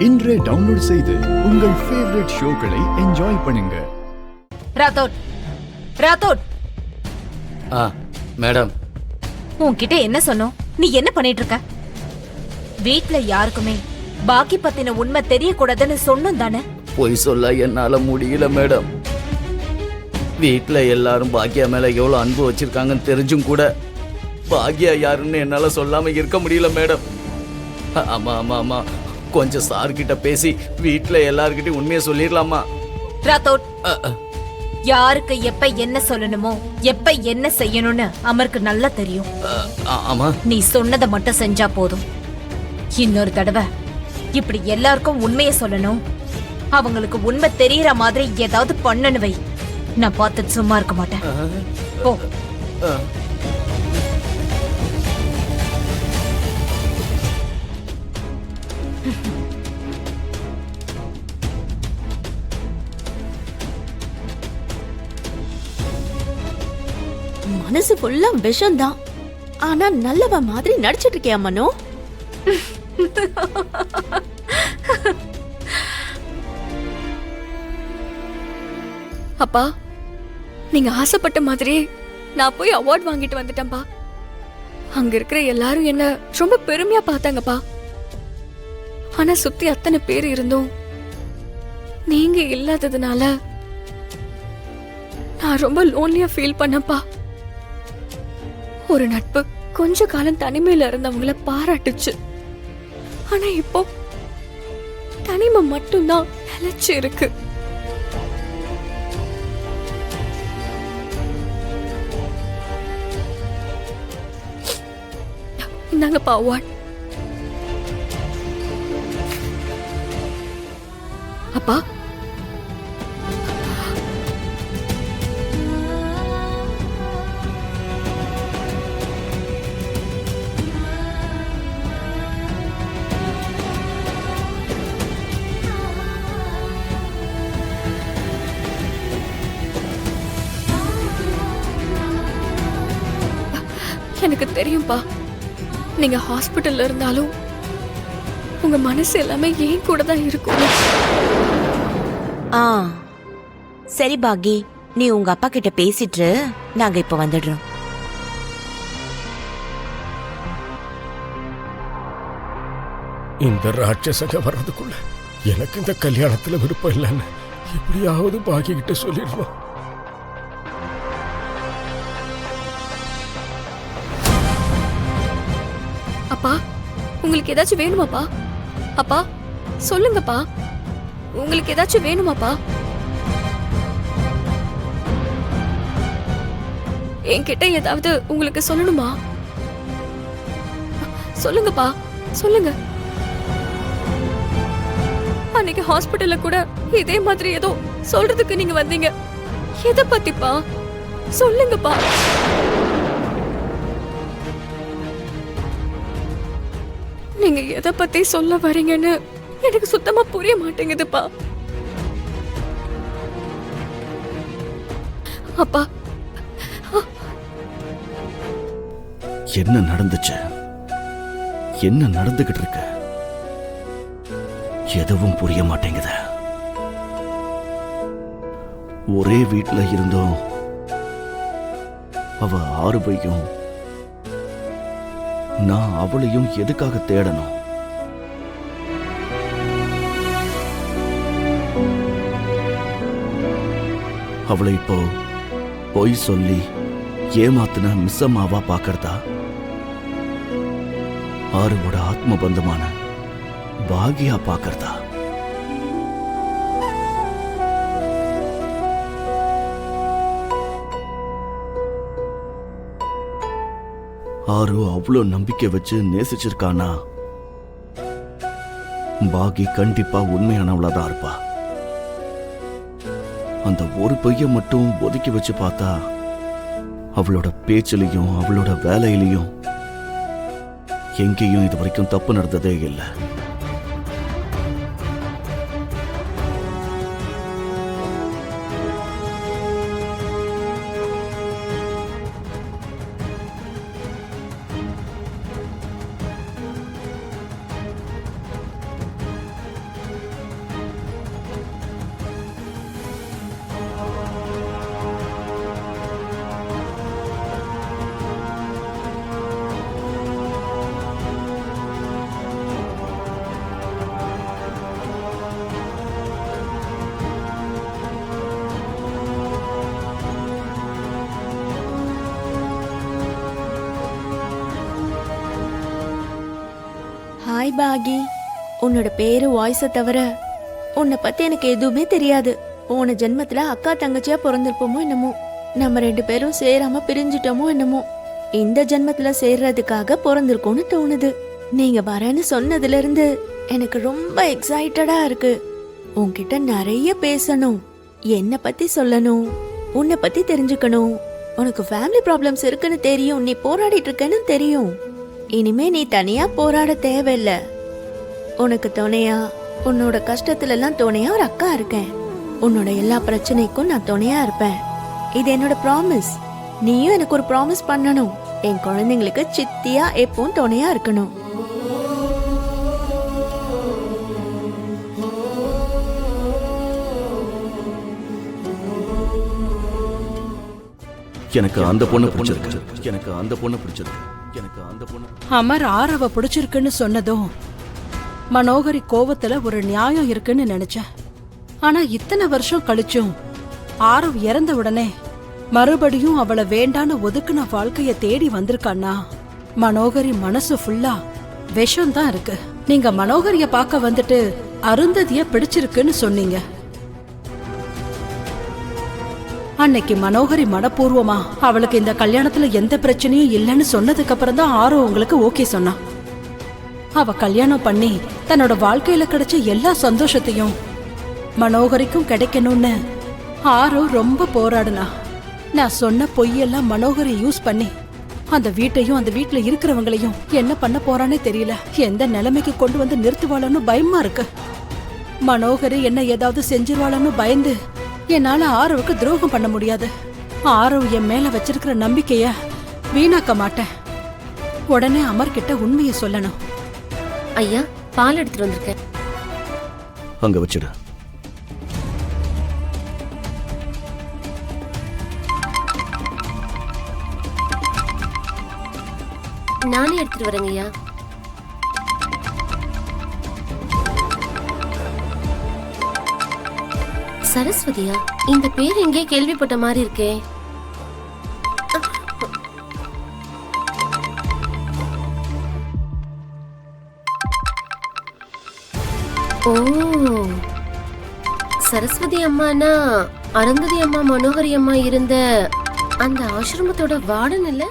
இன்றே டவுன்லோட் செய்து உங்கள் ஃபேவரட் ஷோக்களை என்ஜாய் பண்ணுங்க. ராதோட் ராதோட் மேடம், உன்கிட்ட என்ன சொன்னோம்? நீ என்ன பண்ணிட்டு இருக்க? வீட்ல யாருக்குமே பாக்கி பத்தின உண்மை தெரியக்கூடாதுன்னு சொன்னோம் தானே? பொய் சொல்ல என்னால முடியல மேடம். வீட்ல எல்லாரும் பாக்கியா மேல எவ்வளவு அன்பு வச்சிருக்காங்கன்னு தெரிஞ்சும் கூட பாக்கியா யாருன்னு என்னால சொல்லாம இருக்க முடியல மேடம். ஆமா ஆமா ஆமா, கொஞ்சம் சார் கிட்ட பேசி வீட்ல எல்லார்கிட்டயும் உண்மையை சொல்லிடலாமா? ராதோட், யாருக்கு எப்ப என்ன சொல்லணுமோ எப்ப என்ன செய்யணும்னு அமருக்கு நல்லா தெரியும். ஆமா, நீ சொன்னதை மட்டும் செஞ்சா போதும். இன்னொரு தடவை இப்படி எல்லாருக்கும் உண்மையை சொல்லணும், அவங்களுக்கு உண்மை தெரியற மாதிரி ஏதாவது பண்ணனு வை. நான் பார்த்து சும்மா இருக்க மாட்டேன். போ. மனசு ஃபுல்லா விஷம்தான். ஆனா நல்லவ மாதிரி நடிச்சிட்டு இருக்கியா மனோ? அப்பா, நீங்க ஆசைப்பட்ட மாதிரியே நான் போய் அவார்ட் வாங்கிட்டு வந்துட்டேன்பா. அங்க இருக்கிற எல்லாரும் என்ன ரொம்ப பெருமையா பார்த்தாங்கப்பா. ஆனா சுத்தி அத்தனை பேர் இருந்தும் நீங்க இல்லாததுனால நான் ரொம்ப லோன்லியா ஃபீல் பண்ணப்பா. ஒரு நட்பு கொஞ்ச காலம் தனிமையில இருந்தவங்கள பாராட்டுச்சு. ஆனா இப்போ தனிமை மட்டும்தான் நிலைச்சு இருக்கு. இந்தாங்கப்பா அவார்ட். அப்பா, எனக்கு தெரியும்பா, நீங்க ஹாஸ்பிட்டல்ல இருந்தாலும் உங்க மனசு எல்லாமே ஏன் கூட தான் இருக்கும். சரி பாகி, நீ உங்க அப்பா கிட்ட பேசிட்டு நாங்க இப்ப வந்துடுறோம். இந்த ராட்சசங்க வர்றதுக்குள்ள எனக்கு இந்த கல்யாணத்துல விருப்பம் இல்லைன்னு எப்படியாவது பாகி கிட்ட சொல்லிடணும். அப்பா, உங்களுக்கு ஏதாச்சும் வேணுமாப்பா? அப்பா சொல்லுங்கப்பா, உங்களுக்கு ஏதாச்சும் வேணுமாப்பா? என்கிட்ட ஏதாவது உங்களுக்கு சொல்லணுமா? சொல்லுங்கப்பா, சொல்லுங்க. அன்னைக்கு ஹாஸ்பிட்டல்ல கூட இதே மாதிரி ஏதோ சொல்றதுக்கு நீங்க வந்தீங்க. எதை பத்திப்பா? சொல்லுங்கப்பா. நீங்க எதை பத்தி சொல்ல வரீங்கன்னு எனக்கு சுத்தமா புரிய மாட்டேங்குதுப்பா. அப்பா, என்ன நடந்துச்சு? என்ன நடந்துகிட்டு இருக்கு? எதுவும் புரிய மாட்டேங்குது. ஒரே வீட்டுல இருந்தோம் அவ ஆறுபையும் நான் அவளையும் எதுக்காக தேடணும்? அவளை இப்போ பொய் சொல்லி ஏமாத்தின மிஸ் அம்மாவா பாக்கிறதா? ஆறுவோட ஆத்ம பந்தமான பாகியா பாக்கிறதா? ஆறு அவ்வளோ நம்பிக்கை வச்சு நேசிச்சிருக்கானா? பாகி கண்டிப்பா உண்மையானவளாதான் இருப்பா. அந்த ஒரு பொய்ய மட்டும் ஒதுக்கி வச்சு பார்த்தா அவளோட பேச்சிலையும் அவளோட வேலையிலையும் எங்கேயும் இது வரைக்கும் தப்பு நடந்ததே இல்லை. பாகி. உன்னோட பேரு வாய்ஸ தவிர உன்னை பத்தி எனக்கு எதுவுமே தெரியாது. போன ஜென்மத்துல அக்கா தங்கச்சியா பிறந்திருப்போமோ என்னமோ, நம்ம 2 பேரும் சேராம பிரிஞ்சிட்டோமோ என்னமோ. இந்த ஜென்மத்துல சேர்றதுக்காக பிறந்திருக்கோம்னு தோணுது. நீங்க வரேன்னு சொன்னதுல இருந்து எனக்கு ரொம்ப எக்ஸைட்டடா இருக்கு. உன்கிட்ட நிறைய பேசணும், என்ன பத்தி சொல்லணும், உன்னை பத்தி தெரிஞ்சுக்கணும். உனக்கு ஃபேமிலி ப்ராப்ளம்ஸ் இருக்குன்னு தெரியும், நீ போராடிட்டு இருக்கேன்னு தெரியும். இனிமே நீ தனியா போராட தேவையில்ல. உனக்கு துணையா, உன்னோட கஷ்டத்துல எல்லாம் துணையா ஒரு அக்கா இருக்கேன். உன்னோட எல்லா பிரச்சனைக்கும் நான் துணையா இருப்பேன். இது என்னோட ப்ராமிஸ். நீயும் எனக்கு ஒரு ப்ராமிஸ் பண்ணணும். என் குழந்தைங்களுக்கு சித்தியா எப்பவும் துணையா இருக்கணும். எனக்கு அந்த பொண்ணு பிடிச்சிருக்கு. எனக்கு அந்த பொண்ணு பிடிச்சிருக்கு. எனக்கு அந்த பொண்ணு. அமர் ஆரவ பிடிச்சிருக்குன்னு சொன்னதும் மனோகரி கோவத்துல ஒரு நியாயம் இருக்குன்னு நினைச்சேன். ஆனா இத்தனை வருஷம் கழிச்சும் ஆரவ் இறந்த உடனே மறுபடியும் அவளை வேண்டான்னு ஒதுக்குன வாழ்க்கைய தேடி வந்திருக்கான்னா மனோகரி மனசு ஃபுல்லா விஷம் தான் இருக்கு. நீங்க மனோகரிய பார்க்க வந்துட்டு அருந்ததிய பிடிச்சிருக்குன்னு சொன்னீங்க. அன்னைக்கு மனோகரி மனப்பூர்வமா அவளுக்கு இந்த கல்யாணத்துல எந்த பிரச்சனையும் இல்லைன்னு சொன்னதுக்கு அப்புறம் தான் ஆரோ உங்களுக்கு ஓகே சொன்னா. அவ கல்யாணம் பண்ணி தன்னோட வாழ்க்கையில கிடைச்ச எல்லா சந்தோஷத்தையும் மனோகரிக்கும் கிடைக்கணும்னு ஆரோ ரொம்ப போராடுனா. நான் சொன்ன பொய்யெல்லாம் மனோகரி யூஸ் பண்ணி அந்த வீட்டையும் அந்த வீட்டுல இருக்கிறவங்களையும் என்ன பண்ண போறானே தெரியல. எந்த நிலைமைக்கு கொண்டு வந்து நிறுத்துவாளன்னு பயமா இருக்கு. மனோகரி என்ன ஏதாவது செஞ்சிருவாளன்னு பயந்து என்னால ஆரவுக்கு துரோகம் பண்ண முடியாது. ஆரவ் என் மேல வச்சிருக்கிற நம்பிக்கைய வீணாக்க மாட்டேன். உடனே அமர்கிட்ட உண்மையை சொல்லணும். ஐயா, பால் எடுத்துட்டு வந்திருக்கேன். அங்க வச்சிடு. நானே எடுத்துட்டு வரேங்க ஐயா. சரஸ்வதியா? இந்த பேர் எங்கே கேள்விப்பட்ட மாதிரி இருக்கே. ஓ, சரஸ்வதி அம்மானா அருந்ததி அம்மா மனோகரி அம்மா இருந்த அந்த ஆசிரமத்தோட வார்டன் இல்ல?